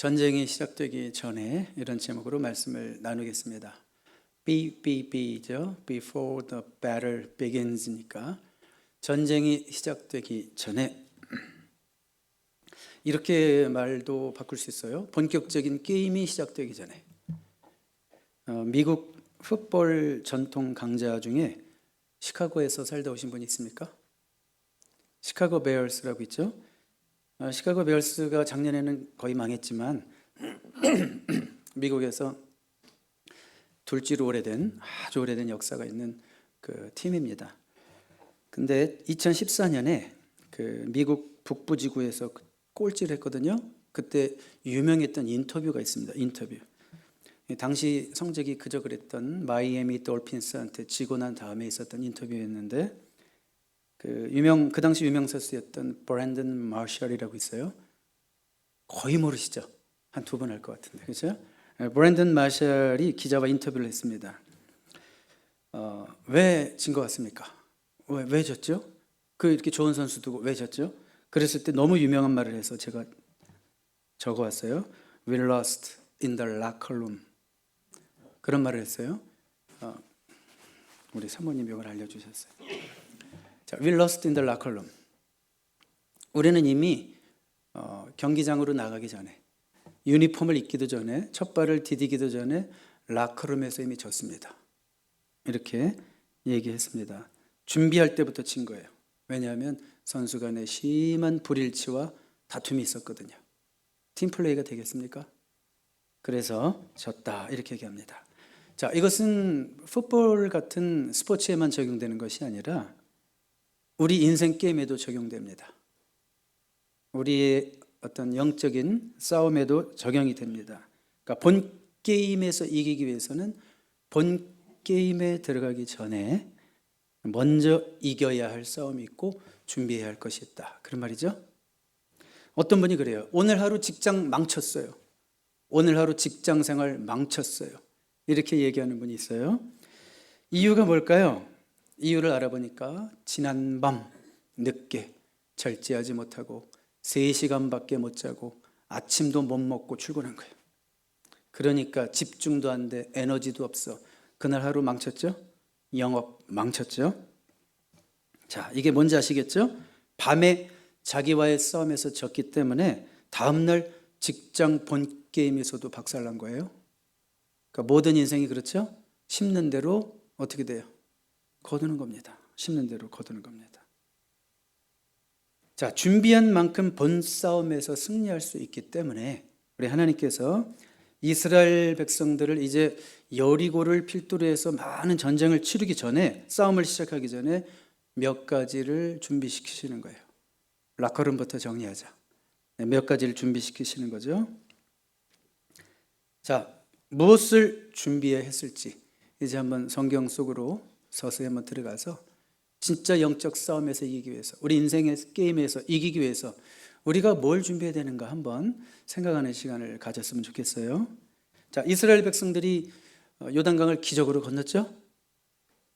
전쟁이 시작되기 전에 이런 제목으로 말씀을 나누겠습니다. BBB죠. Before the battle begins니까 전쟁이 시작되기 전에, 이렇게 말도 바꿀 수 있어요. 본격적인 게임이 시작되기 전에. 미국 풋볼 전통 강자 중에 시카고에서 살다 오신 분이 있습니까? 시카고 베어스라고 있죠. 시카고 베어스가 작년에는 거의 망했지만 미국에서 둘째로 오래된, 아주 오래된 역사가 있는 그 팀입니다. 근데 2014년에 그 미국 북부 지구에서 꼴찌를 했거든요. 그때 유명했던 인터뷰가 있습니다. 인터뷰. 당시 성적이 그저 그랬던 마이애미 돌핀스한테 지고 난 다음에 있었던 인터뷰였는데, 그 당시 유명 선수였던 브랜든 마셜이라고 있어요. 거의 모르시죠? 한 두 번 알 것 같은데, 그렇죠? 브랜든 마셜이 기자와 인터뷰를 했습니다. 왜 진 것 같습니까? 왜 졌죠? 이렇게 좋은 선수 두고 왜 졌죠? 그랬을 때 너무 유명한 말을 해서 제가 적어왔어요. We lost in the locker room. 그런 말을 했어요. 우리 사모님 이걸 알려주셨어요. 자, We lost in the locker room. 우리는 이미 경기장으로 나가기 전에, 유니폼을 입기도 전에, 첫 발을 디디기도 전에 라커룸에서 이미 졌습니다. 이렇게 얘기했습니다. 준비할 때부터 진 거예요. 왜냐하면 선수 간의 심한 불일치와 다툼이 있었거든요. 팀플레이가 되겠습니까? 그래서 졌다, 이렇게 얘기합니다. 자, 이것은 풋볼 같은 스포츠에만 적용되는 것이 아니라 우리 인생 게임에도 적용됩니다. 우리의 어떤 영적인 싸움에도 적용이 됩니다. 그러니까 본 게임에서 이기기 위해서는 본 게임에 들어가기 전에 먼저 이겨야 할 싸움이 있고 준비해야 할 것이 있다, 그런 말이죠. 어떤 분이 그래요. 오늘 하루 직장 망쳤어요. 오늘 하루 직장 생활 망쳤어요. 이렇게 얘기하는 분이 있어요. 이유가 뭘까요? 이유를 알아보니까 지난 밤 늦게 절제하지 못하고 3시간밖에 못 자고 아침도 못 먹고 출근한 거예요. 그러니까 집중도 안 돼, 에너지도 없어. 그날 하루 망쳤죠? 영업 망쳤죠? 자, 이게 뭔지 아시겠죠? 밤에 자기와의 싸움에서 졌기 때문에 다음날 직장 본 게임에서도 박살난 거예요. 그러니까 모든 인생이 그렇죠? 심는 대로 어떻게 돼요? 거두는 겁니다. 심는 대로 거두는 겁니다. 자, 준비한 만큼 본 싸움에서 승리할 수 있기 때문에 우리 하나님께서 이스라엘 백성들을 이제 여리고를 필두로 해서 많은 전쟁을 치르기 전에, 싸움을 시작하기 전에 몇 가지를 준비시키시는 거예요. 라커룸부터 정리하자. 몇 가지를 준비시키시는 거죠. 자, 무엇을 준비했을지 이제 한번 성경 속으로 서서히 한번 들어가서 진짜 영적 싸움에서 이기기 위해서, 우리 인생의 게임에서 이기기 위해서 우리가 뭘 준비해야 되는가 한번 생각하는 시간을 가졌으면 좋겠어요. 자, 이스라엘 백성들이 요단강을 기적으로 건넜죠.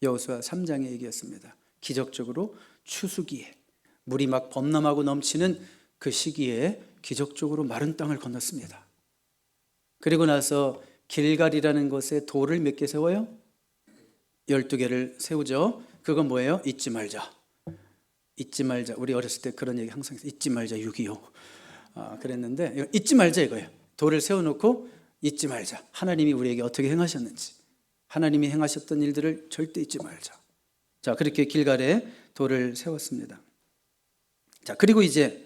여호수아 3장의 얘기였습니다. 기적적으로 추수기에, 물이 막 범람하고 넘치는 그 시기에 기적적으로 마른 땅을 건넜습니다. 그리고 나서 길갈이라는 곳에 돌을 몇 개 세워요? 12개를 세우죠. 그건 뭐예요? 잊지 말자. 잊지 말자. 우리 어렸을 때 그런 얘기 항상 했어요. 잊지 말자 6.25. 그랬는데 잊지 말자 이거예요. 돌을 세워놓고 잊지 말자. 하나님이 우리에게 어떻게 행하셨는지, 하나님이 행하셨던 일들을 절대 잊지 말자. 자, 그렇게 길갈에 돌을 세웠습니다. 자, 그리고 이제는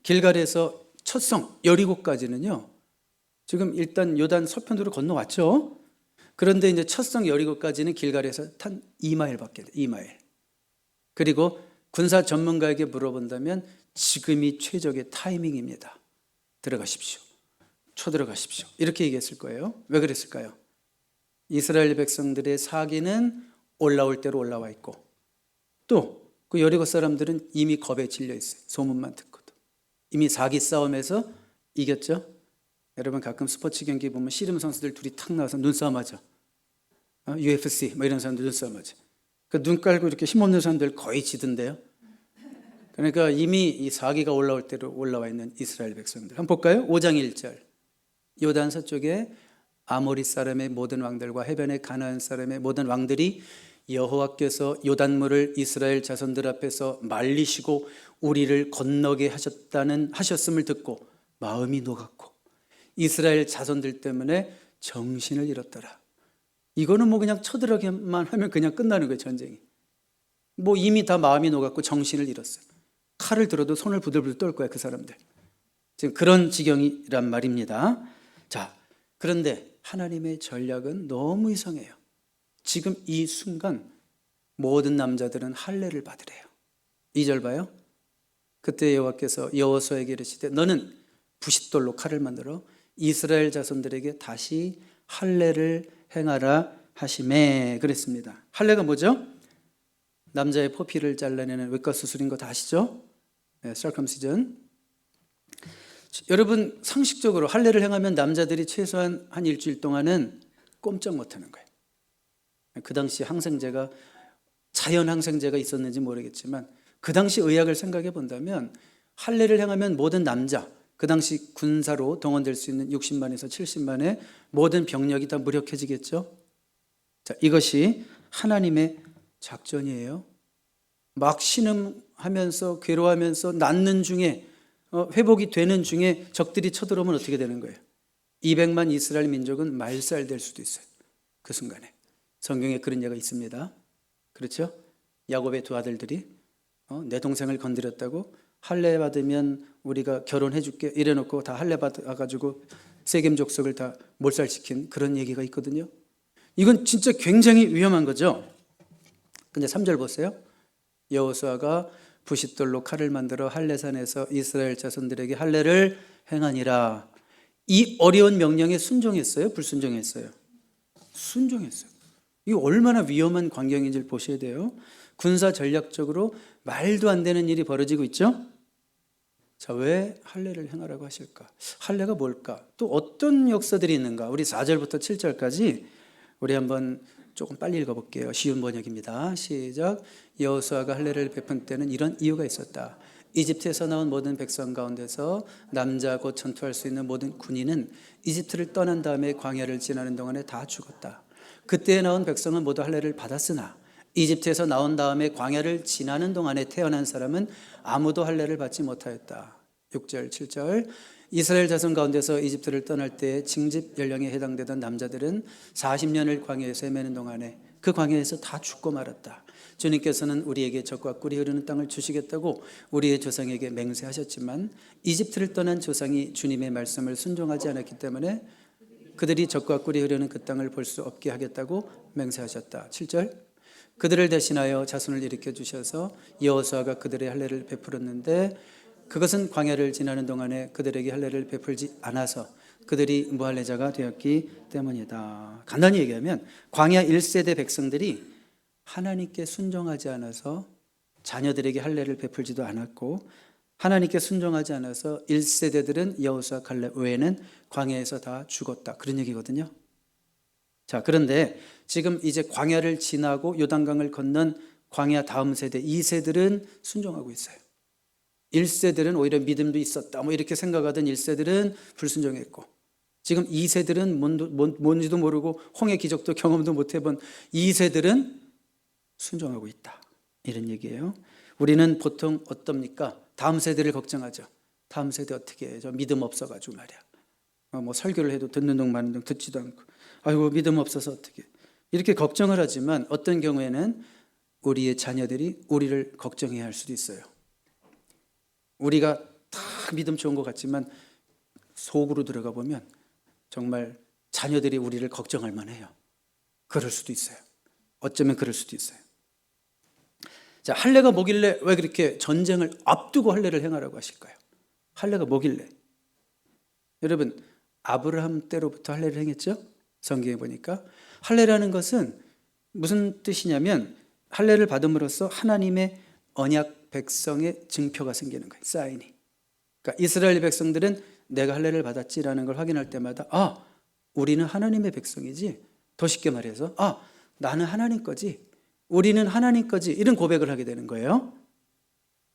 길갈에서 첫 성 여리고까지는요, 지금 일단 요단 서편으로 건너왔죠. 그런데 이제 첫 성 여리고까지는 길갈에서 단 2마일밖에 돼. 2마일. 그리고 군사 전문가에게 물어본다면 지금이 최적의 타이밍입니다. 들어가십시오. 쳐들어가십시오. 이렇게 얘기했을 거예요. 왜 그랬을까요? 이스라엘 백성들의 사기는 올라올 대로 올라와 있고, 또 그 여리고 사람들은 이미 겁에 질려 있어요. 소문만 듣고도. 이미 사기 싸움에서 이겼죠. 여러분 가끔 스포츠 경기 보면 씨름 선수들 둘이 탁 나와서 눈싸움하죠. UFC 뭐 이런 사람들 눈싸움하죠. 그 눈 깔고 이렇게 힘없는 사람들 거의 지던데요. 그러니까 이미 이 사기가 올라올 대로 올라와 있는 이스라엘 백성들. 한번 볼까요? 5장 1절. 요단 서쪽에 아모리 사람의 모든 왕들과 해변의 가나안 사람의 모든 왕들이 여호와께서 요단물을 이스라엘 자손들 앞에서 말리시고 우리를 건너게 하셨음을 듣고 마음이 녹았고 이스라엘 자손들 때문에 정신을 잃었더라. 이거는 뭐 그냥 쳐들어가기만 하면 그냥 끝나는 거예요, 전쟁이. 뭐 이미 다 마음이 녹았고 정신을 잃었어요. 칼을 들어도 손을 부들부들 떨 거야, 그 사람들. 지금 그런 지경이란 말입니다. 자, 그런데 하나님의 전략은 너무 이상해요. 지금 이 순간 모든 남자들은 할례를 받으래요. 2절 봐요. 그때 여호와께서 여호수아에게 이르시되 너는 부싯돌로 칼을 만들어 이스라엘 자손들에게 다시 할례를 행하라 하시매 그랬습니다. 할례가 뭐죠? 남자의 포피를 잘라내는 외과 수술인 거 다 아시죠? 네, circumcision. 여러분 상식적으로 할례를 행하면 남자들이 최소한 한 일주일 동안은 꼼짝 못하는 거예요. 그 당시 항생제가 자연 항생제가 있었는지 모르겠지만 그 당시 의학을 생각해 본다면 할례를 행하면 모든 남자, 그 당시 군사로 동원될 수 있는 60만에서 70만의 모든 병력이 다 무력해지겠죠. 자, 이것이 하나님의 작전이에요. 막 신음하면서 괴로워하면서 낫는 중에 회복이 되는 중에 적들이 쳐들어오면 어떻게 되는 거예요? 200만 이스라엘 민족은 말살될 수도 있어요. 그 순간에. 성경에 그런 예가 있습니다. 그렇죠? 야곱의 두 아들들이 내 동생을 건드렸다고 할례 받으면 우리가 결혼해 줄게 이래놓고 다 할례 받아가지고 세겜 족속을 다 몰살시킨 그런 얘기가 있거든요. 이건 진짜 굉장히 위험한 거죠. 근데 3절 보세요. 여호수아가 부싯돌로 칼을 만들어 할례산에서 이스라엘 자손들에게 할례를 행하니라. 이 어려운 명령에 순종했어요? 불순종했어요? 순종했어요. 이게 얼마나 위험한 광경인지를 보셔야 돼요. 군사 전략적으로 말도 안 되는 일이 벌어지고 있죠. 자, 왜 할례를 행하라고 하실까? 할례가 뭘까? 또 어떤 역사들이 있는가? 우리 4절부터 7절까지 우리 한번 조금 빨리 읽어볼게요. 쉬운 번역입니다. 시작. 여호수아가 할례를 베푼 때는 이런 이유가 있었다. 이집트에서 나온 모든 백성 가운데서 남자 곧 전투할 수 있는 모든 군인은 이집트를 떠난 다음에 광야를 지나는 동안에 다 죽었다. 그때 나온 백성은 모두 할례를 받았으나 이집트에서 나온 다음에 광야를 지나는 동안에 태어난 사람은 아무도 할례를 받지 못하였다. 6절 7절. 이스라엘 자손 가운데서 이집트를 떠날 때 징집 연령에 해당되던 남자들은 40년을 광야에서 헤매는 동안에 그 광야에서 다 죽고 말았다. 주님께서는 우리에게 젖과 꿀이 흐르는 땅을 주시겠다고 우리의 조상에게 맹세하셨지만 이집트를 떠난 조상이 주님의 말씀을 순종하지 않았기 때문에 그들이 젖과 꿀이 흐르는 그 땅을 볼 수 없게 하겠다고 맹세하셨다. 7절. 그들을 대신하여 자손을 일으켜 주셔서 여호수아가 그들의 할례를 베풀었는데 그것은 광야를 지나는 동안에 그들에게 할례를 베풀지 않아서 그들이 무할례자가 되었기 때문이다. 간단히 얘기하면 광야 1세대 백성들이 하나님께 순종하지 않아서 자녀들에게 할례를 베풀지도 않았고 하나님께 순종하지 않아서 1세대들은 여호수아 갈렙 외에는 광야에서 다 죽었다. 그런 얘기거든요. 자, 그런데 지금 이제 광야를 지나고 요단강을 건넌 광야 다음 세대 2세들은 순종하고 있어요. 1세들은 오히려 믿음도 있었다 뭐 이렇게 생각하던 1세들은 불순종했고 지금 2세들은 뭔지도 모르고 홍해 기적도 경험도 못 해본 2세들은 순종하고 있다. 이런 얘기예요. 우리는 보통 어떻습니까? 다음 세대를 걱정하죠. 다음 세대 어떻게 해요? 저 믿음 없어가지고 말이야. 뭐 설교를 해도 듣는 둥 마는 둥 듣지도 않고 아이고 믿음 없어서 어떻게 이렇게 걱정을 하지만 어떤 경우에는 우리의 자녀들이 우리를 걱정해야 할 수도 있어요. 우리가 다 믿음 좋은 것 같지만 속으로 들어가 보면 정말 자녀들이 우리를 걱정할 만해요. 그럴 수도 있어요. 어쩌면 그럴 수도 있어요. 자, 할례가 뭐길래 왜 그렇게 전쟁을 앞두고 할례를 행하라고 하실까요? 할례가 뭐길래? 여러분, 아브라함 때로부터 할례를 행했죠? 성경에 보니까 할례라는 것은 무슨 뜻이냐면 할례를 받음으로써 하나님의 언약 백성의 증표가 생기는 거예요. 사인이. 그러니까 이스라엘 백성들은 내가 할례를 받았지라는 걸 확인할 때마다 아, 우리는 하나님의 백성이지. 더 쉽게 말해서 아, 나는 하나님 거지. 우리는 하나님 거지. 이런 고백을 하게 되는 거예요.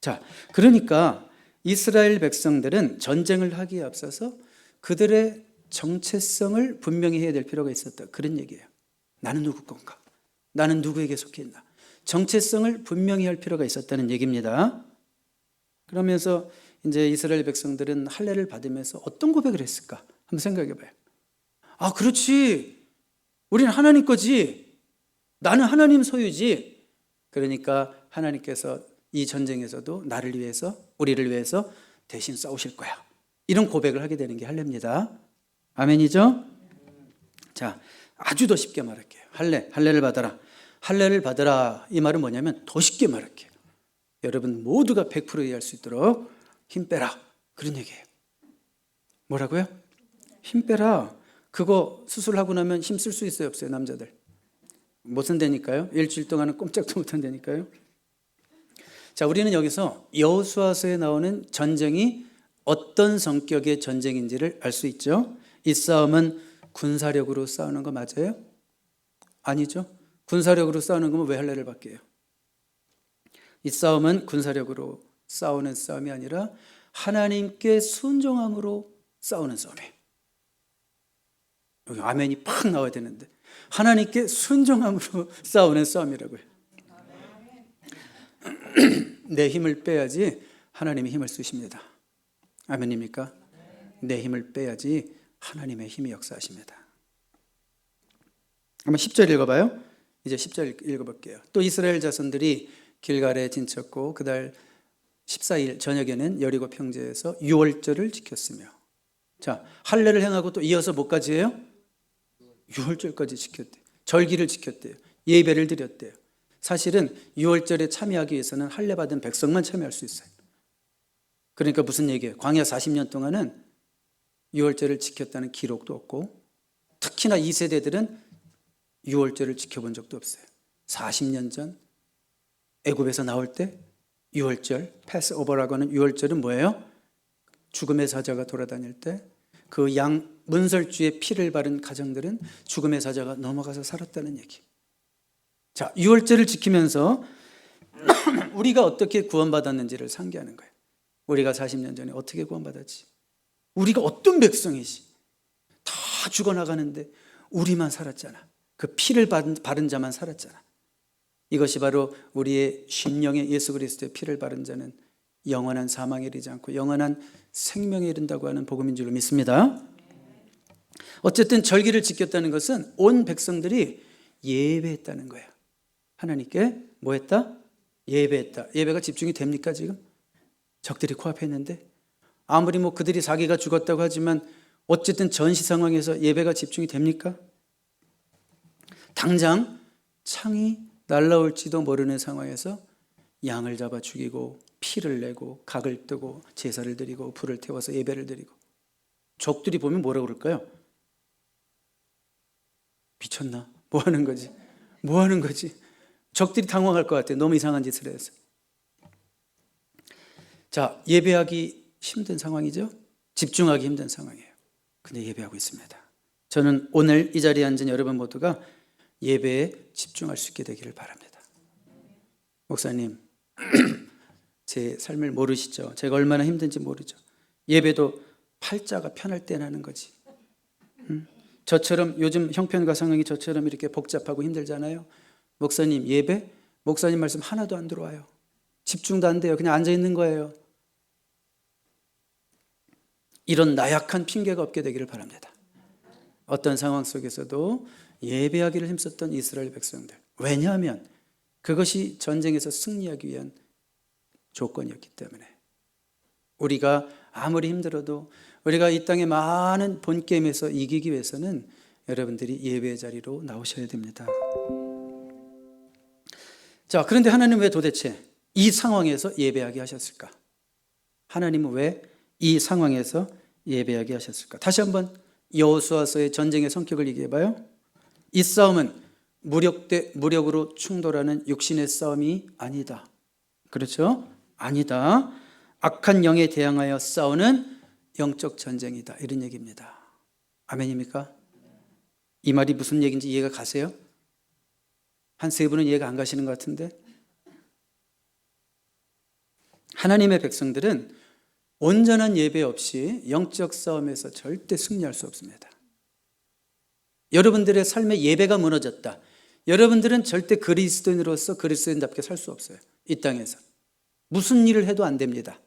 자, 그러니까 이스라엘 백성들은 전쟁을 하기에 앞서서 그들의 정체성을 분명히 해야 될 필요가 있었다. 그런 얘기예요. 나는 누구 건가? 나는 누구에게 속해 있나? 정체성을 분명히 할 필요가 있었다는 얘기입니다. 그러면서 이제 이스라엘 백성들은 할례를 받으면서 어떤 고백을 했을까? 한번 생각해 봐요. 아, 그렇지. 우리는 하나님 거지. 나는 하나님 소유지. 그러니까 하나님께서 이 전쟁에서도 나를 위해서, 우리를 위해서 대신 싸우실 거야. 이런 고백을 하게 되는 게 할례입니다. 아멘이죠? 자, 아주 더 쉽게 말할게요. 할례를 받아라. 할례를 받아라. 이 말은 뭐냐면 더 쉽게 말할게요. 여러분 모두가 100% 이해할 수 있도록 힘 빼라. 그런 얘기예요. 뭐라고요? 힘 빼라. 그거 수술하고 나면 힘 쓸 수 있어요, 없어요, 남자들? 못 한다니까요. 일주일 동안은 꼼짝도 못 한다니까요. 자, 우리는 여기서 여호수아서에 나오는 전쟁이 어떤 성격의 전쟁인지를 알 수 있죠. 이 싸움은 군사력으로 싸우는 거 맞아요? 아니죠. 군사력으로 싸우는 거면 왜 할례를 받게 해요? 이 싸움은 군사력으로 싸우는 싸움이 아니라 하나님께 순종함으로 싸우는 싸움이에요. 여기 아멘이 팍 나와야 되는데 하나님께 순종함으로 싸우는 싸움이라고요. 내 힘을 빼야지 하나님의 힘을 쓰십니다. 아멘입니까? 내 힘을 빼야지 하나님의 힘이 역사하십니다. 한번 10절 읽어봐요. 이제 10절 읽어볼게요. 또 이스라엘 자손들이 길갈에 진쳤고 그달 14일 저녁에는 여리고 평지에서 유월절을 지켰으며. 자, 할례를 행하고 또 이어서 뭐까지 해요? 유월절까지 지켰대요. 절기를 지켰대요. 예배를 드렸대요. 사실은 유월절에 참여하기 위해서는 할례 받은 백성만 참여할 수 있어요. 그러니까 무슨 얘기예요? 광야 40년 동안은 유월절을 지켰다는 기록도 없고 특히나 2세대들은 유월절을 지켜본 적도 없어요. 40년 전 애굽에서 나올 때 유월절, 패스오버라고 하는 유월절은 뭐예요? 죽음의 사자가 돌아다닐 때 그 양 문설주에 피를 바른 가정들은 죽음의 사자가 넘어가서 살았다는 얘기. 자, 유월절을 지키면서 우리가 어떻게 구원받았는지를 상기하는 거예요. 우리가 40년 전에 어떻게 구원받았지? 우리가 어떤 백성이지? 다 죽어나가는데 우리만 살았잖아. 그 피를 바른 자만 살았잖아. 이것이 바로 우리의 심령에 예수 그리스도의 피를 바른 자는 영원한 사망에 이르지 않고 영원한 생명에 이른다고 하는 복음인 줄로 믿습니다. 어쨌든 절기를 지켰다는 것은 온 백성들이 예배했다는 거예요. 하나님께 뭐 했다? 예배했다. 예배가 집중이 됩니까 지금? 적들이 코앞에 있는데 아무리 뭐 그들이 자기가 죽었다고 하지만 어쨌든 전시 상황에서 예배가 집중이 됩니까? 당장 창이 날라올지도 모르는 상황에서 양을 잡아 죽이고 피를 내고 각을 뜨고 제사를 드리고 불을 태워서 예배를 드리고 적들이 보면 뭐라고 그럴까요? 미쳤나? 뭐 하는 거지? 뭐 하는 거지? 적들이 당황할 것 같아요. 너무 이상한 짓을 해서. 자, 예배하기 힘든 상황이죠? 집중하기 힘든 상황이에요. 근데 예배하고 있습니다. 저는 오늘 이 자리에 앉은 여러분 모두가 예배에 집중할 수 있게 되기를 바랍니다. 목사님, 제 삶을 모르시죠? 제가 얼마나 힘든지 모르죠? 예배도 팔자가 편할 때 하는 거지. 저처럼 요즘 형편과 상황이 저처럼 이렇게 복잡하고 힘들잖아요. 목사님 예배? 목사님 말씀 하나도 안 들어와요. 집중도 안 돼요. 그냥 앉아 있는 거예요. 이런 나약한 핑계가 없게 되기를 바랍니다. 어떤 상황 속에서도 예배하기를 힘썼던 이스라엘 백성들. 왜냐하면 그것이 전쟁에서 승리하기 위한 조건이었기 때문에. 우리가 아무리 힘들어도 우리가 이 땅의 많은 본게임에서 이기기 위해서는 여러분들이 예배의 자리로 나오셔야 됩니다. 자, 그런데 하나님은 왜 도대체 이 상황에서 예배하게 하셨을까? 하나님은 왜 이 상황에서 예배하게 하셨을까? 다시 한번 여호수아서의 전쟁의 성격을 얘기해 봐요. 이 싸움은 무력 대 무력으로 충돌하는 육신의 싸움이 아니다. 그렇죠? 아니다. 악한 영에 대항하여 싸우는 영적 전쟁이다. 이런 얘기입니다. 아멘입니까? 이 말이 무슨 얘기인지 이해가 가세요? 한 세 분은 이해가 안 가시는 것 같은데. 하나님의 백성들은 온전한 예배 없이 영적 싸움에서 절대 승리할 수 없습니다. 여러분들의 삶의 예배가 무너졌다. 여러분들은 절대 그리스도인으로서 그리스도인답게 살 수 없어요. 이 땅에서. 무슨 일을 해도 안 됩니다.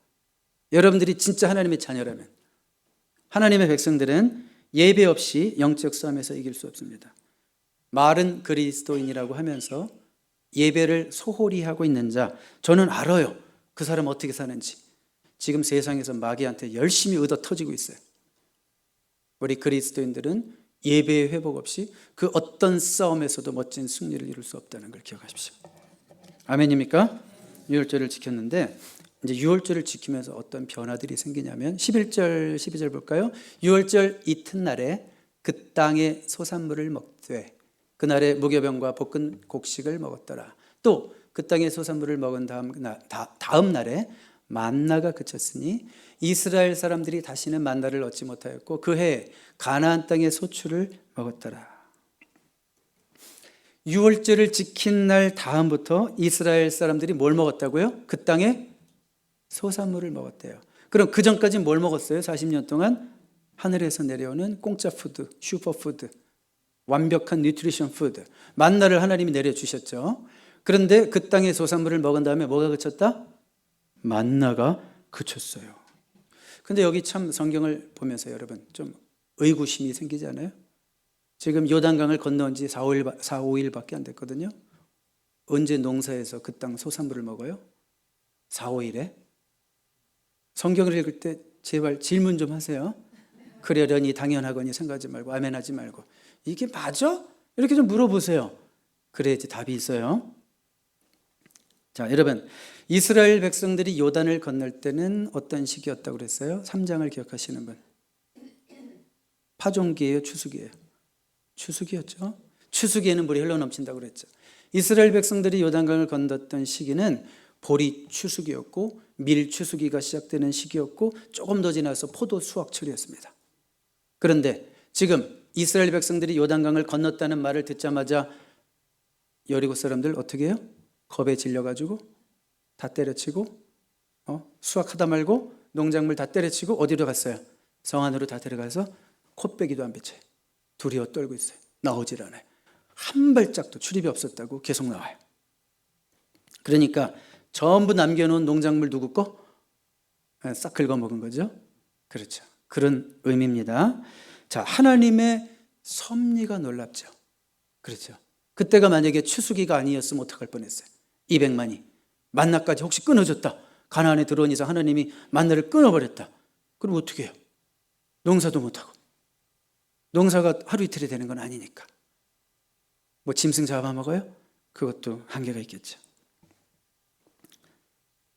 여러분들이 진짜 하나님의 자녀라면. 하나님의 백성들은 예배 없이 영적 싸움에서 이길 수 없습니다. 말은 그리스도인이라고 하면서 예배를 소홀히 하고 있는 자, 저는 알아요. 그 사람 어떻게 사는지. 지금 세상에서 마귀한테 열심히 얻어 터지고 있어요. 우리 그리스도인들은 예배의 회복 없이 그 어떤 싸움에서도 멋진 승리를 이룰 수 없다는 걸 기억하십시오. 아멘입니까? 유월절을 지켰는데 이제 유월절을 지키면서 어떤 변화들이 생기냐면 11절, 12절 볼까요? 유월절 이튿날에 그 땅의 소산물을 먹되 그날에 무교병과 볶은 곡식을 먹었더라. 또 그 땅의 소산물을 먹은 다음 날에 만나가 그쳤으니 이스라엘 사람들이 다시는 만나를 얻지 못하였고 그 해에 가나안 땅의 소출을 먹었더라. 유월절을 지킨 날 다음부터 이스라엘 사람들이 뭘 먹었다고요? 그 땅에 소산물을 먹었대요. 그럼 그 전까지 뭘 먹었어요? 40년 동안 하늘에서 내려오는 공짜 푸드, 슈퍼푸드, 완벽한 뉴트리션 푸드, 만나를 하나님이 내려주셨죠. 그런데 그 땅의 소산물을 먹은 다음에 뭐가 그쳤다? 만나가 그쳤어요. 근데 여기 참 성경을 보면서 여러분 좀 의구심이 생기지 않아요? 지금 요단강을 건너온 지 4, 5일밖에 안 됐거든요. 언제 농사에서 그 땅 소산물을 먹어요? 4, 5일에? 성경을 읽을 때 제발 질문 좀 하세요. 그러려니 당연하거니 생각하지 말고 아멘하지 말고 이게 맞아? 이렇게 좀 물어보세요. 그래야지 답이 있어요. 자, 여러분 이스라엘 백성들이 요단을 건널 때는 어떤 시기였다고 그랬어요? 3장을 기억하시는 분. 파종기예요? 추수기예요? 추수기였죠. 추수기에는 물이 흘러넘친다고 그랬죠. 이스라엘 백성들이 요단강을 건넜던 시기는 보리 추수기였고 밀 추수기가 시작되는 시기였고 조금 더 지나서 포도 수확철이었습니다. 그런데 지금 이스라엘 백성들이 요단강을 건넜다는 말을 듣자마자 여리고 사람들 어떻게 해요? 겁에 질려가지고 다 때려치고 수확하다 말고 농작물 다 때려치고 어디로 갔어요? 성 안으로 다 들어가서 콧배기도 안 비쳐요. 두려워 떨고 있어요. 나오질 않아요. 한 발짝도 출입이 없었다고 계속 나와요. 그러니까 전부 남겨놓은 농작물 누구 거? 싹 긁어먹은 거죠. 그렇죠. 그런 의미입니다. 자, 하나님의 섭리가 놀랍죠. 그렇죠. 그때가 만약에 추수기가 아니었으면 어떡할 뻔했어요. 200만이 만나까지 혹시 끊어졌다. 가나안에 들어온 이상 하나님이 만나를 끊어버렸다. 그럼 어떻게 해요? 농사도 못하고. 농사가 하루 이틀이 되는 건 아니니까. 뭐 짐승 잡아먹어요? 그것도 한계가 있겠죠.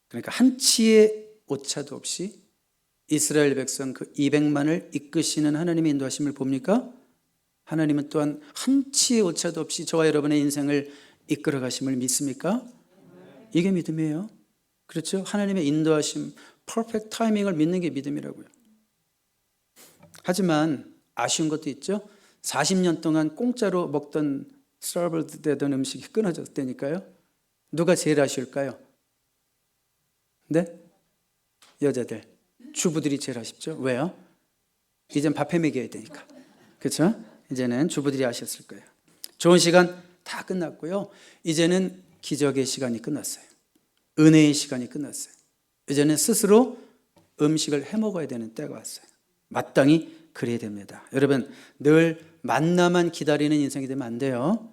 그러니까 한치의 오차도 없이 이스라엘 백성 그 200만을 이끄시는 하나님의 인도하심을 봅니까? 하나님은 또한 한치의 오차도 없이 저와 여러분의 인생을 이끌어 가심을 믿습니까? 이게 믿음이에요. 그렇죠? 하나님의 인도하심, 퍼펙트 타이밍을 믿는 게 믿음이라고요. 하지만 아쉬운 것도 있죠. 40년 동안 공짜로 먹던 서브 되던 음식이 끊어졌다니까요. 누가 제일 아쉬울까요? 네? 여자들, 주부들이 제일 아쉽죠. 왜요? 이젠 밥해 먹여야 되니까. 그렇죠? 이제는 주부들이 아셨을 거예요. 좋은 시간 다 끝났고요. 이제는 기적의 시간이 끝났어요. 은혜의 시간이 끝났어요. 이제는 스스로 음식을 해 먹어야 되는 때가 왔어요. 마땅히 그래야 됩니다. 여러분 늘 만나만 기다리는 인생이 되면 안 돼요.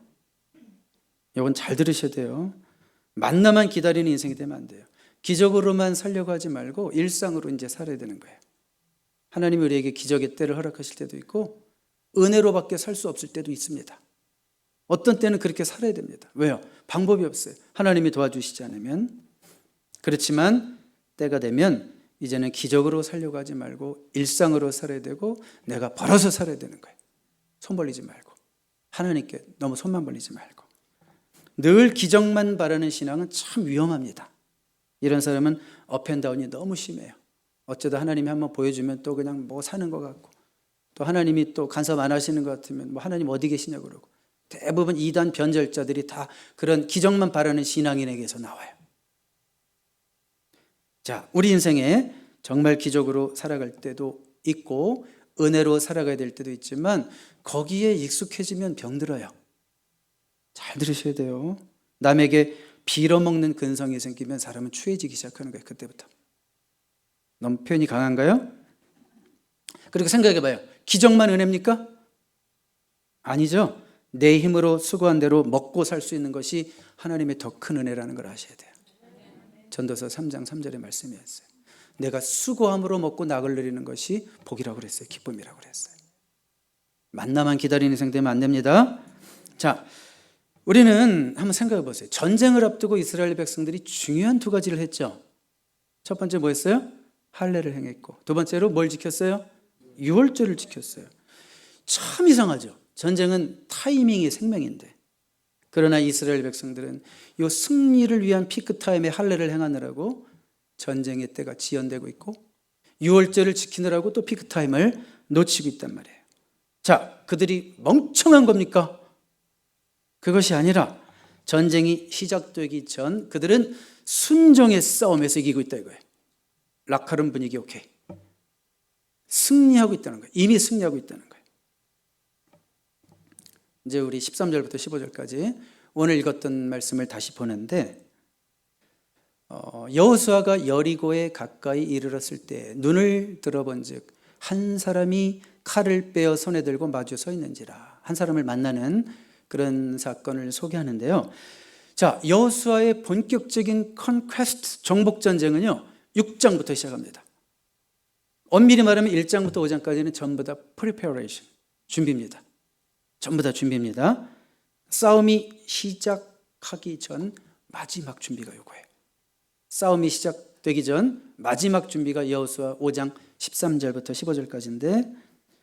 이건 잘 들으셔야 돼요. 만나만 기다리는 인생이 되면 안 돼요. 기적으로만 살려고 하지 말고 일상으로 이제 살아야 되는 거예요. 하나님이 우리에게 기적의 때를 허락하실 때도 있고 은혜로밖에 살 수 없을 때도 있습니다. 어떤 때는 그렇게 살아야 됩니다. 왜요? 방법이 없어요. 하나님이 도와주시지 않으면. 그렇지만 때가 되면 이제는 기적으로 살려고 하지 말고 일상으로 살아야 되고 내가 벌어서 살아야 되는 거예요. 손 벌리지 말고 하나님께 너무 손만 벌리지 말고 늘 기적만 바라는 신앙은 참 위험합니다. 이런 사람은 업앤다운이 너무 심해요. 어쩌다 하나님이 한번 보여주면 또 그냥 뭐 사는 것 같고 또 하나님이 또 간섭 안 하시는 것 같으면 뭐 하나님 어디 계시냐고 그러고 대부분 이단 변절자들이 다 그런 기적만 바라는 신앙인에게서 나와요. 자, 우리 인생에 정말 기적으로 살아갈 때도 있고 은혜로 살아가야 될 때도 있지만 거기에 익숙해지면 병들어요. 잘 들으셔야 돼요. 남에게 빌어먹는 근성이 생기면 사람은 추해지기 시작하는 거예요. 그때부터. 너무 표현이 강한가요? 그리고 생각해봐요. 기적만 은혜입니까? 아니죠. 내 힘으로 수고한 대로 먹고 살 수 있는 것이 하나님의 더 큰 은혜라는 걸 아셔야 돼요. 전도서 3장 3절의 말씀이었어요. 내가 수고함으로 먹고 낙을 누리는 것이 복이라고 그랬어요. 기쁨이라고 그랬어요. 만나만 기다리는 인생 되면 안 됩니다. 자, 우리는 한번 생각해 보세요. 전쟁을 앞두고 이스라엘 백성들이 중요한 두 가지를 했죠. 첫 번째 뭐였어요? 할례를 행했고, 두 번째로 뭘 지켰어요? 유월절을 지켰어요. 참 이상하죠. 전쟁은 타이밍이 생명인데, 그러나 이스라엘 백성들은 이 승리를 위한 피크타임에 할례를 행하느라고 전쟁의 때가 지연되고 있고 유월절을 지키느라고 또 피크타임을 놓치고 있단 말이에요. 자, 그들이 멍청한 겁니까? 그것이 아니라 전쟁이 시작되기 전 그들은 순종의 싸움에서 이기고 있다 이거예요. 락카름 분위기 오케이. 승리하고 있다는 거예요. 이미 승리하고 있다는 거예요. 이제 우리 13절부터 15절까지 오늘 읽었던 말씀을 다시 보는데 여호수아가 여리고에 가까이 이르렀을 때 눈을 들어본즉 한 사람이 칼을 빼어 손에 들고 마주 서 있는지라. 한 사람을 만나는 그런 사건을 소개하는데요. 자, 여호수아의 본격적인 컨퀘스트 정복 전쟁은요 6장부터 시작합니다. 엄밀히 말하면 1장부터 5장까지는 전부 다 preparation, 준비입니다. 전부 다 준비입니다. 싸움이 시작하기 전 마지막 준비가 요거예요. 싸움이 시작되기 전 마지막 준비가 여호수아 5장 13절부터 15절까지인데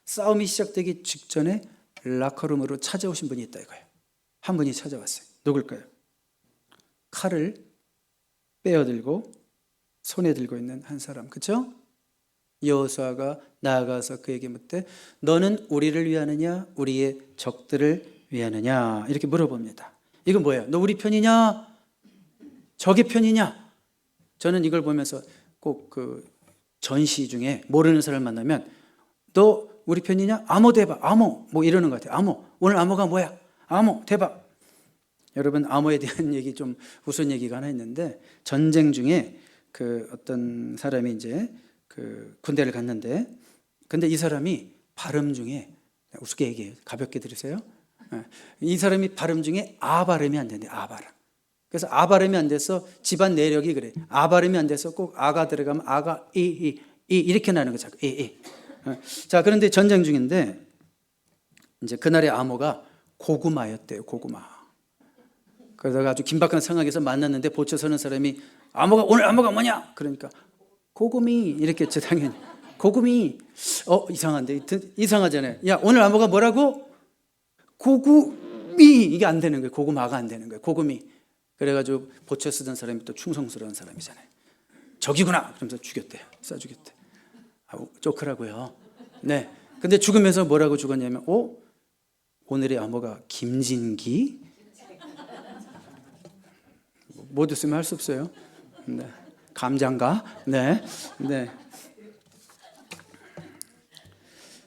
싸움이 시작되기 직전에 라커룸으로 찾아오신 분이 있다 이거예요. 한 분이 찾아왔어요. 누굴까요? 칼을 빼어들고 손에 들고 있는 한 사람, 그렇죠? 여호수아가 나아가서 그에게 묻되 너는 우리를 위하느냐 우리의 적들을 위하느냐 이렇게 물어봅니다. 이건 뭐예요? 너 우리 편이냐 적의 편이냐? 저는 이걸 보면서 꼭 그 전시 중에 모르는 사람을 만나면 너 우리 편이냐? 암호 대박, 암호 뭐 이러는 것 같아요. 암호, 오늘 암호가 뭐야? 암호 대박. 여러분 암호에 대한 얘기 좀 우스운 얘기가 하나 있는데 전쟁 중에 그 어떤 사람이 이제 그 군대를 갔는데 근데 이 사람이 발음 중에 우습게 얘기해요. 가볍게 들으세요. 이 사람이 발음 중에 아 발음이 안 된대. 아 발음. 그래서 아 발음이 안 돼서 집안 내력이 그래. 아 발음이 안 돼서 꼭 아가 들어가면 아가 이 이렇게 나는 거죠. 이. 자, 그런데 전쟁 중인데 이제 그날의 암호가 고구마였대요. 고구마. 그러다가 아주 긴박한 상황에서 만났는데 보쳐 서는 사람이 오늘 암호가 뭐냐? 그러니까 고구미 이렇게 했죠. 당연히 고구미. 이상한데 이상하잖아요. 야, 오늘 암호가 뭐라고? 고구미. 이게 안 되는 거예요. 고구마가 안 되는 거예요. 고구미. 그래가지고 보쳐 쓰던 사람이 또 충성스러운 사람이잖아요. 적이구나. 그러면서 죽였대요. 쏴 죽였대. 쪼크라고요. 네. 근데 죽으면서 뭐라고 죽었냐면, 오늘의 암호가 김진기. 모두 쓰면 할 수 없어요. 네. 감장가. 네. 네.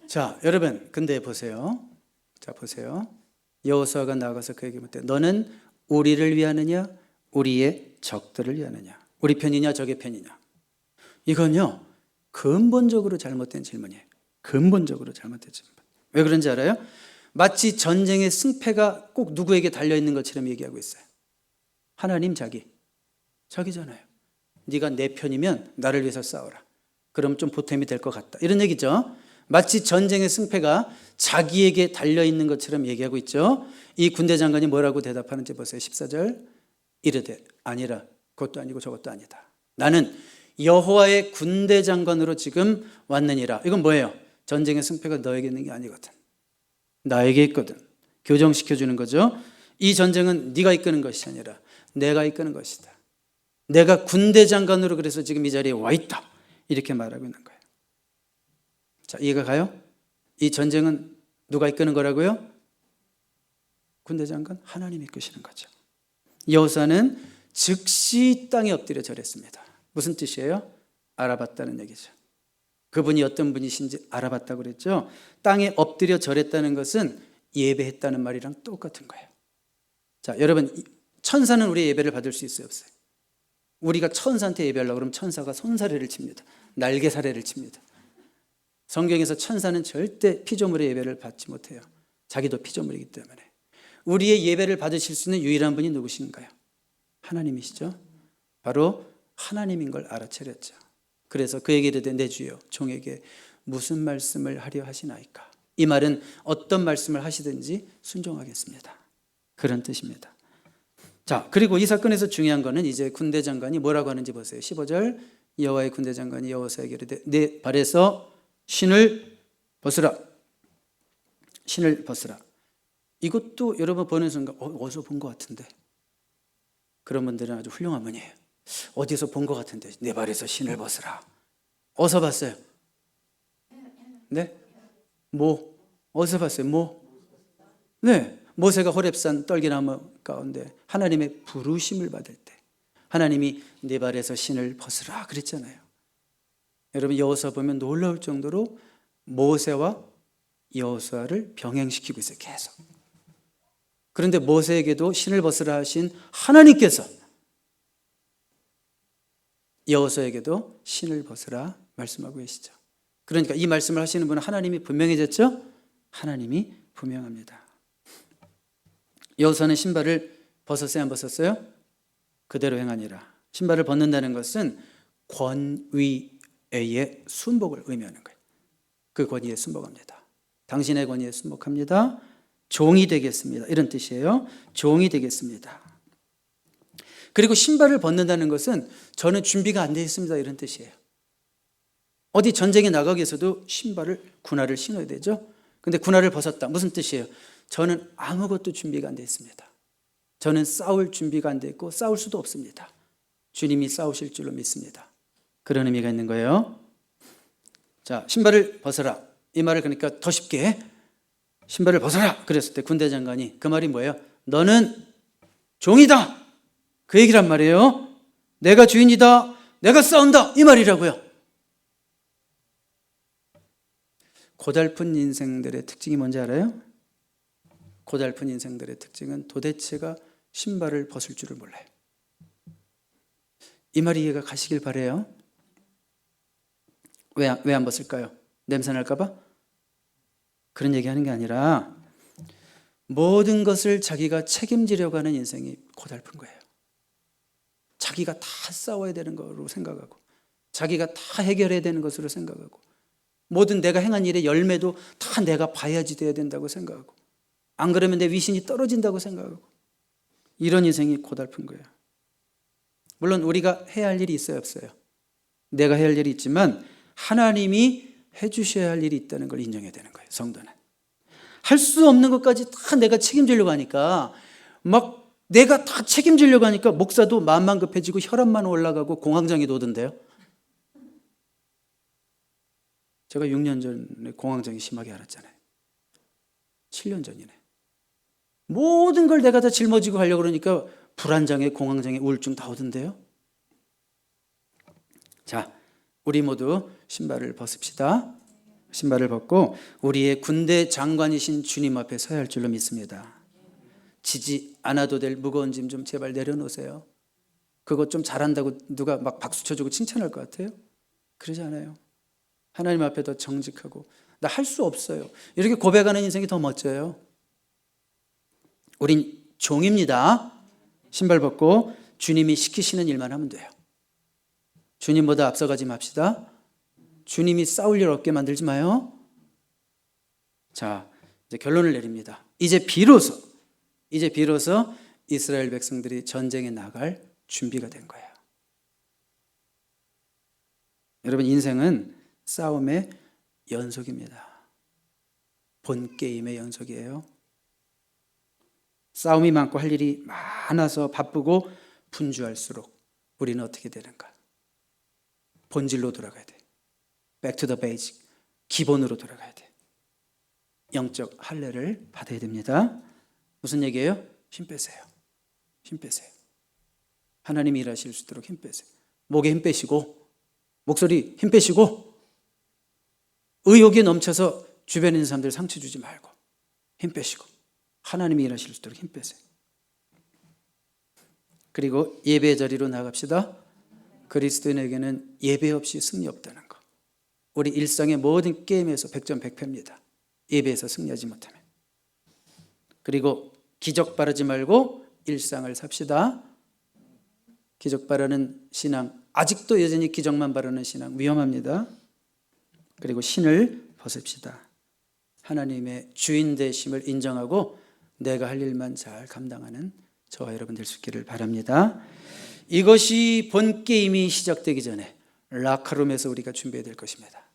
자, 여러분, 근데 보세요. 자, 보세요. 여호수아가 나가서 그에게 묻되 너는 우리를 위하느냐 우리의 적들을 위하느냐 우리 편이냐 적의 편이냐. 이건요 근본적으로 잘못된 질문이에요. 근본적으로 잘못된 질문. 왜 그런지 알아요? 마치 전쟁의 승패가 꼭 누구에게 달려있는 것처럼 얘기하고 있어요. 하나님 자기잖아요. 네가 내 편이면 나를 위해서 싸워라. 그럼 좀 보탬이 될 것 같다. 이런 얘기죠. 마치 전쟁의 승패가 자기에게 달려있는 것처럼 얘기하고 있죠. 이 군대 장관이 뭐라고 대답하는지 보세요. 14절. 이르되 아니라 그것도 아니고 저것도 아니다. 나는 여호와의 군대 장관으로 지금 왔느니라. 이건 뭐예요? 전쟁의 승패가 너에게 있는 게 아니거든. 나에게 있거든. 교정시켜주는 거죠. 이 전쟁은 네가 이끄는 것이 아니라 내가 이끄는 것이다. 내가 군대 장관으로 그래서 지금 이 자리에 와 있다. 이렇게 말하고 있는 거예요. 자, 이해가 가요? 이 전쟁은 누가 이끄는 거라고요? 군대 장관 하나님이 이끄시는 거죠. 여호수아는 즉시 땅에 엎드려 절했습니다. 무슨 뜻이에요? 알아봤다는 얘기죠. 그분이 어떤 분이신지 알아봤다고 그랬죠. 땅에 엎드려 절했다는 것은 예배했다는 말이랑 똑같은 거예요. 자, 여러분, 천사는 우리의 예배를 받을 수 있어요, 없어요? 우리가 천사한테 예배하려고 그러면 천사가 손사래를 칩니다. 날개사래를 칩니다. 성경에서 천사는 절대 피조물의 예배를 받지 못해요. 자기도 피조물이기 때문에. 우리의 예배를 받으실 수 있는 유일한 분이 누구신가요? 하나님이시죠. 바로 하나님인 걸 알아차렸죠. 그래서 그에게 이르되 내 주여 종에게 무슨 말씀을 하려 하시나이까. 이 말은 어떤 말씀을 하시든지 순종하겠습니다. 그런 뜻입니다. 자, 그리고 이 사건에서 중요한 거는 이제 군대 장관이 뭐라고 하는지 보세요. 15절 여호와의 군대 장관이 여호사에게 이르되 내 발에서 신을 벗으라. 신을 벗으라. 이것도 여러분 보는 순간 어디서 본 것 같은데. 그런 분들은 아주 훌륭한 분이에요. 어디서 본 것 같은데 내 발에서 신을 벗으라. 어디서 봤어요? 네? 어디서 봤어요? 네, 모세가 호렙산 떨기나무 가운데 하나님의 부르심을 받을 때 하나님이 내 발에서 신을 벗으라 그랬잖아요. 여러분 여호수아 보면 놀라울 정도로 모세와 여호수아를 병행시키고 있어요. 계속. 그런데 모세에게도 신을 벗으라 하신 하나님께서 여호수아에게도 신을 벗으라 말씀하고 계시죠. 그러니까 이 말씀을 하시는 분은 하나님이 분명해졌죠? 하나님이 분명합니다. 여호수아는 신발을 벗었어요? 안 벗었어요? 그대로 행하니라. 신발을 벗는다는 것은 권위의 순복을 의미하는 거예요. 그 권위에 순복합니다. 당신의 권위에 순복합니다. 종이 되겠습니다. 이런 뜻이에요. 종이 되겠습니다. 그리고 신발을 벗는다는 것은 저는 준비가 안 되어 있습니다. 이런 뜻이에요. 어디 전쟁에 나가기 위해서도 군화를 신어야 되죠. 근데 군화를 벗었다. 무슨 뜻이에요? 저는 아무것도 준비가 안 되어 있습니다. 저는 싸울 준비가 안 되어 있고 싸울 수도 없습니다. 주님이 싸우실 줄로 믿습니다. 그런 의미가 있는 거예요. 자, 신발을 벗어라. 이 말을 그러니까 더 쉽게 신발을 벗어라 그랬을 때 군대 장관이 그 말이 뭐예요? 너는 종이다. 그 얘기란 말이에요. 내가 주인이다. 내가 싸운다. 이 말이라고요. 고달픈 인생들의 특징이 뭔지 알아요? 고달픈 인생들의 특징은 도대체가 신발을 벗을 줄을 몰라요. 이 말이 이해가 가시길 바라요. 왜 안 벗을까요? 냄새 날까 봐? 그런 얘기하는 게 아니라 모든 것을 자기가 책임지려고 하는 인생이 고달픈 거예요. 자기가 다 싸워야 되는 거로 생각하고 자기가 다 해결해야 되는 것으로 생각하고 모든 내가 행한 일의 열매도 다 내가 봐야지 돼야 된다고 생각하고 안 그러면 내 위신이 떨어진다고 생각하고 이런 인생이 고달픈 거예요. 물론 우리가 해야 할 일이 있어요, 없어요? 내가 해야 할 일이 있지만 하나님이 해주셔야 할 일이 있다는 걸 인정해야 되는 거예요. 성도는 할 수 없는 것까지 다 내가 책임지려고 하니까 막 내가 다 책임지려고 하니까 목사도 마음만 급해지고 혈압만 올라가고 공황장애도 오던데요. 제가 6년 전에 공황장애 심하게 앓았잖아요. 7년 전이네. 모든 걸 내가 다 짊어지고 가려고 그러니까 불안장애, 공황장애, 우울증 다 오던데요. 자, 우리 모두 신발을 벗읍시다. 신발을 벗고 우리의 군대 장관이신 주님 앞에 서야 할 줄로 믿습니다. 지지 않아도 될 무거운 짐 좀 제발 내려놓으세요. 그거 좀 잘한다고 누가 막 박수 쳐주고 칭찬할 것 같아요? 그러지 않아요. 하나님 앞에 더 정직하고 나 할 수 없어요. 이렇게 고백하는 인생이 더 멋져요. 우린 종입니다. 신발 벗고 주님이 시키시는 일만 하면 돼요. 주님보다 앞서가지 맙시다. 주님이 싸울 일 없게 만들지 마요. 자, 이제 결론을 내립니다. 이제 비로소 이스라엘 백성들이 전쟁에 나갈 준비가 된 거예요. 여러분, 인생은 싸움의 연속입니다. 본 게임의 연속이에요. 싸움이 많고 할 일이 많아서 바쁘고 분주할수록 우리는 어떻게 되는가? 본질로 돌아가야 돼. Back to the basic. 기본으로 돌아가야 돼. 영적 할례를 받아야 됩니다. 무슨 얘기예요? 힘 빼세요. 힘 빼세요. 하나님이 일하실 수 있도록 힘 빼세요. 목에 힘 빼시고 목소리 힘 빼시고 의욕이 넘쳐서 주변에 있는 사람들 상처 주지 말고 힘 빼시고 하나님이 일하실 수 있도록 힘 빼세요. 그리고 예배 자리로 나갑시다. 그리스도인에게는 예배 없이 승리 없다는 거. 우리 일상의 모든 게임에서 100점 100패입니다. 예배에서 승리하지 못하면. 그리고 기적 바라지 말고 일상을 삽시다. 기적 바라는 신앙, 아직도 여전히 기적만 바라는 신앙 위험합니다. 그리고 신을 벗읍시다. 하나님의 주인 되심을 인정하고 내가 할 일만 잘 감당하는 저와 여러분 될 수 있기를 바랍니다. 이것이 본 게임이 시작되기 전에 라카룸에서 우리가 준비해야 될 것입니다.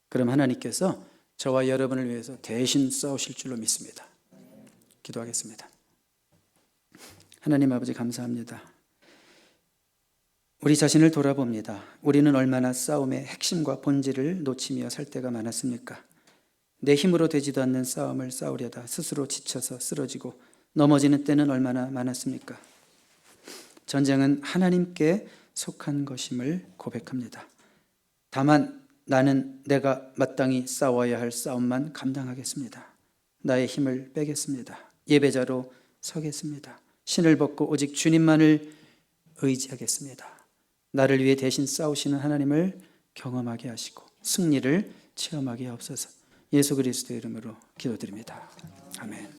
그럼 하나님께서 저와 여러분을 위해서 대신 싸우실 줄로 믿습니다. 기도하겠습니다. 하나님 아버지 감사합니다. 우리 자신을 돌아봅니다. 우리는 얼마나 싸움의 핵심과 본질을 놓치며 살 때가 많았습니까? 내 힘으로 되지도 않는 싸움을 싸우려다 스스로 지쳐서 쓰러지고 넘어지는 때는 얼마나 많았습니까? 전쟁은 하나님께 속한 것임을 고백합니다. 다만 나는 내가 마땅히 싸워야 할 싸움만 감당하겠습니다. 나의 힘을 빼겠습니다. 예배자로 서겠습니다. 신을 벗고 오직 주님만을 의지하겠습니다. 나를 위해 대신 싸우시는 하나님을 경험하게 하시고 승리를 체험하게 하옵소서. 예수 그리스도의 이름으로 기도드립니다. 아멘.